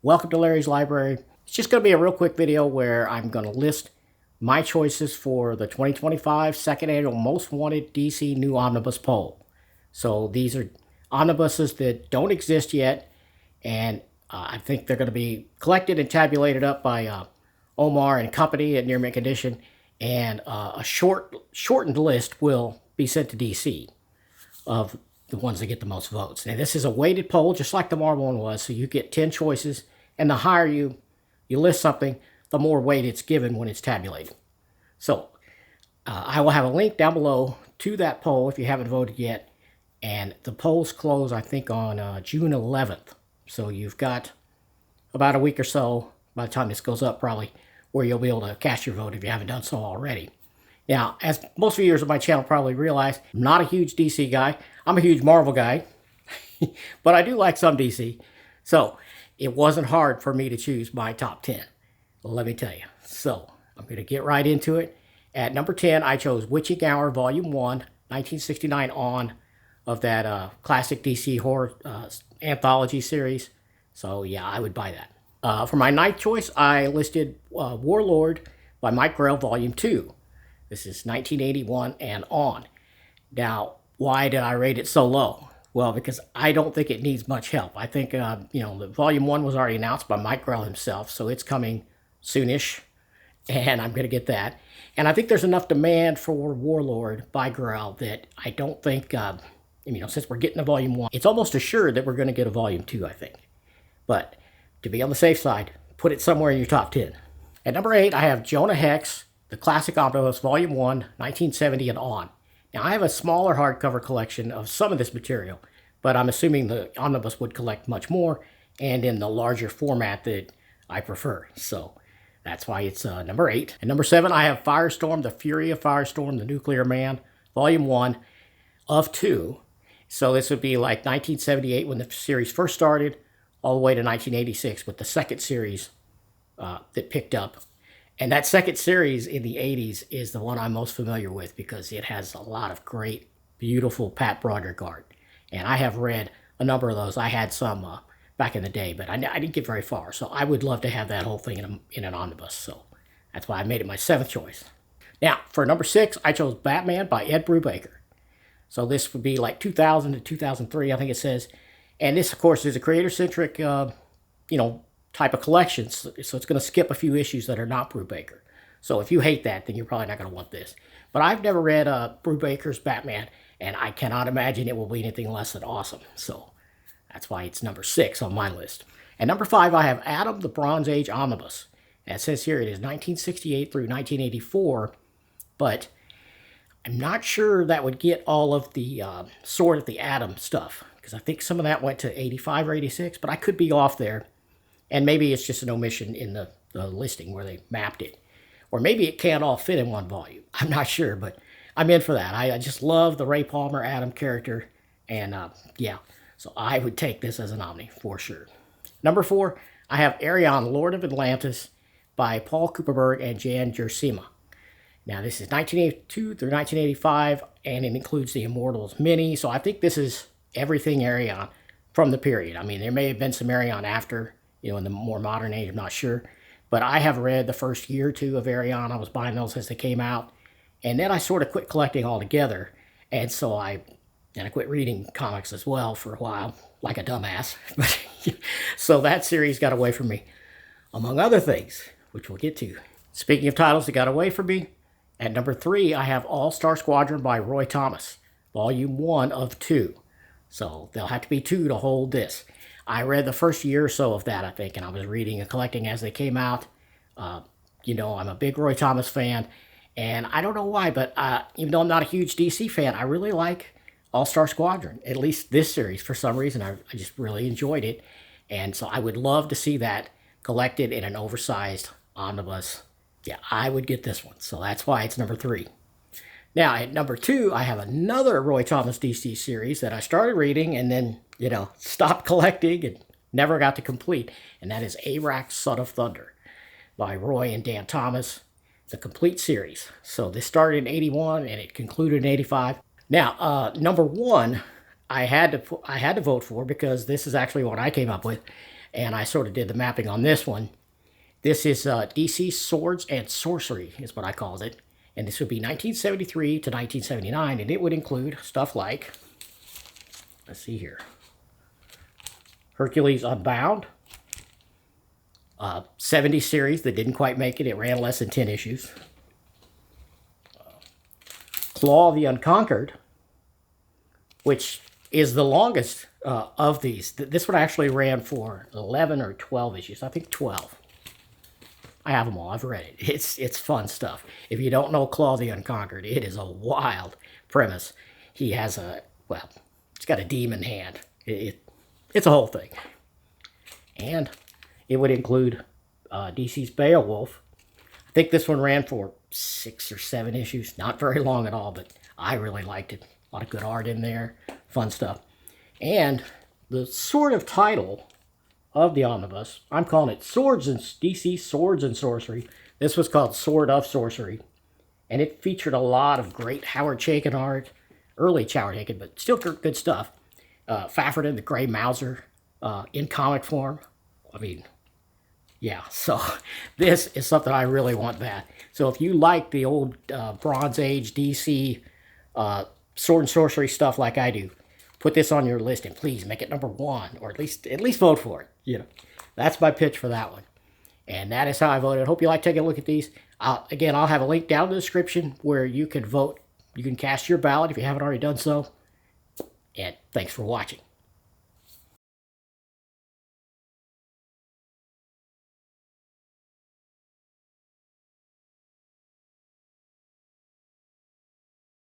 Welcome to Larry's Library. It's just going to be a real quick video where I'm going to list my choices for the 2025 second annual Most Wanted DC New Omnibus poll. So these are omnibuses that don't exist yet, and I think they're going to be collected and tabulated up by Omar and company at Near Mint Condition, and a shortened list will be sent to DC of the ones that get the most votes. Now, this is a weighted poll, just like the Marvel one was, so you get 10 choices, and the higher you list something, the more weight it's given when it's tabulated. So, I will have a link down below to that poll if you haven't voted yet, and the polls close, I think, on June 11th. So you've got about a week or so, by the time this goes up probably, where you'll be able to cast your vote if you haven't done so already. Now, as most viewers of my channel probably realize, I'm not a huge DC guy. I'm a huge Marvel guy, but I do like some DC. So it wasn't hard for me to choose my top 10, let me tell you. So I'm going to get right into it. At number 10, I chose Witching Hour Volume 1, 1969 on, of that classic DC horror anthology series. So yeah, I would buy that. For my ninth choice, I listed Warlord by Mike Grell Volume 2. This is 1981 and on. Now, why did I rate it so low? Well, because I don't think it needs much help. I think, the Volume 1 was already announced by Mike Grell himself, so it's coming soonish, and I'm going to get that. And I think there's enough demand for Warlord by Grell that I don't think, since we're getting a Volume 1, it's almost assured that we're going to get a Volume 2, I think. But to be on the safe side, put it somewhere in your top 10. At number 8, I have Jonah Hex, the Classic Omnibus, Volume 1, 1970 and on. Now, I have a smaller hardcover collection of some of this material, but I'm assuming the Omnibus would collect much more, and in the larger format that I prefer. So that's why it's number 8. At number 7, I have Firestorm, The Fury of Firestorm, The Nuclear Man, Volume 1 of 2. So this would be like 1978 when the series first started, all the way to 1986 with the second series that picked up. And that second series in the 80s is the one I'm most familiar with because it has a lot of great, beautiful Pat Broderick art. And I have read a number of those. I had some back in the day, but I didn't get very far. So I would love to have that whole thing in an omnibus. So that's why I made it my 7th choice. Now, for number 6, I chose Batman by Ed Brubaker. So this would be like 2000 to 2003, I think it says. And this, of course, is a creator-centric, type of collection, so it's going to skip a few issues that are not Brubaker. So if you hate that, then you're probably not going to want this. But I've never read Brubaker's Batman, and I cannot imagine it will be anything less than awesome. So that's why it's number 6 on my list. At number 5, I have Adam the Bronze Age Omnibus. And it says here it is 1968 through 1984, but I'm not sure that would get all of the Sword of the Atom stuff, because I think some of that went to 85 or 86, but I could be off there. And maybe it's just an omission in the listing where they mapped it. Or maybe it can't all fit in one volume. I'm not sure, but I'm in for that. I just love the Ray Palmer Adam character. And so I would take this as an Omni for sure. Number 4, I have Arion, Lord of Atlantis by Paul Kupperberg and Jan Gersema. Now, this is 1982 through 1985, and it includes the Immortals mini. So I think this is everything Arion from the period. I mean, there may have been some Arion after, in the more modern age, I'm not sure. But I have read the first year or two of Arion. I was buying those as they came out. And then I sort of quit collecting altogether. And so I quit reading comics as well for a while, like a dumbass. So that series got away from me, among other things, which we'll get to. Speaking of titles that got away from me, at number 3, I have All-Star Squadron by Roy Thomas, Volume 1 of 2. So there'll have to be 2 to hold this. I read the first year or so of that, I think, and I was reading and collecting as they came out. I'm a big Roy Thomas fan, and I don't know why, but even though I'm not a huge DC fan, I really like All-Star Squadron, at least this series. For some reason, I just really enjoyed it, and so I would love to see that collected in an oversized omnibus. Yeah, I would get this one, so that's why it's number 3. Now, at number 2, I have another Roy Thomas DC series that I started reading and then, stopped collecting and never got to complete. And that is Arax, Son of Thunder by Roy and Dan Thomas, the complete series. So this started in 81 and it concluded in 85. Now, number 1, I had to vote for because this is actually what I came up with. and I sort of did the mapping on this one. This is DC Swords and Sorcery is what I called it. And this would be 1973 to 1979, and it would include stuff like, let's see here, Hercules Unbound, 70 series that didn't quite make it. It ran less than 10 issues. Claw of the Unconquered, which is the longest of these. This one actually ran for 11 or 12 issues. I think 12. I have them all. I've read it. It's fun stuff. If you don't know Claw the Unconquered, it is a wild premise. He has he's got a demon hand. It's a whole thing. And it would include DC's Beowulf. I think this one ran for 6 or 7 issues. Not very long at all, but I really liked it. A lot of good art in there. Fun stuff. And the sort of title of the omnibus, I'm calling it DC Swords and Sorcery. This was called Sword of Sorcery, and it featured a lot of great Howard Chaykin art, early Howard Chaykin, but still good stuff. Fafferton, the Gray Mauser, in comic form. I mean, yeah, so this is something I really want bad. So if you like the old Bronze Age DC sword and sorcery stuff like I do, put this on your list and please make it #1, or at least vote for it. That's my pitch for that one. And that is how I voted. Hope you like taking a look at these. Again, I'll have a link down in the description where you can vote. You can cast your ballot if you haven't already done so. And thanks for watching.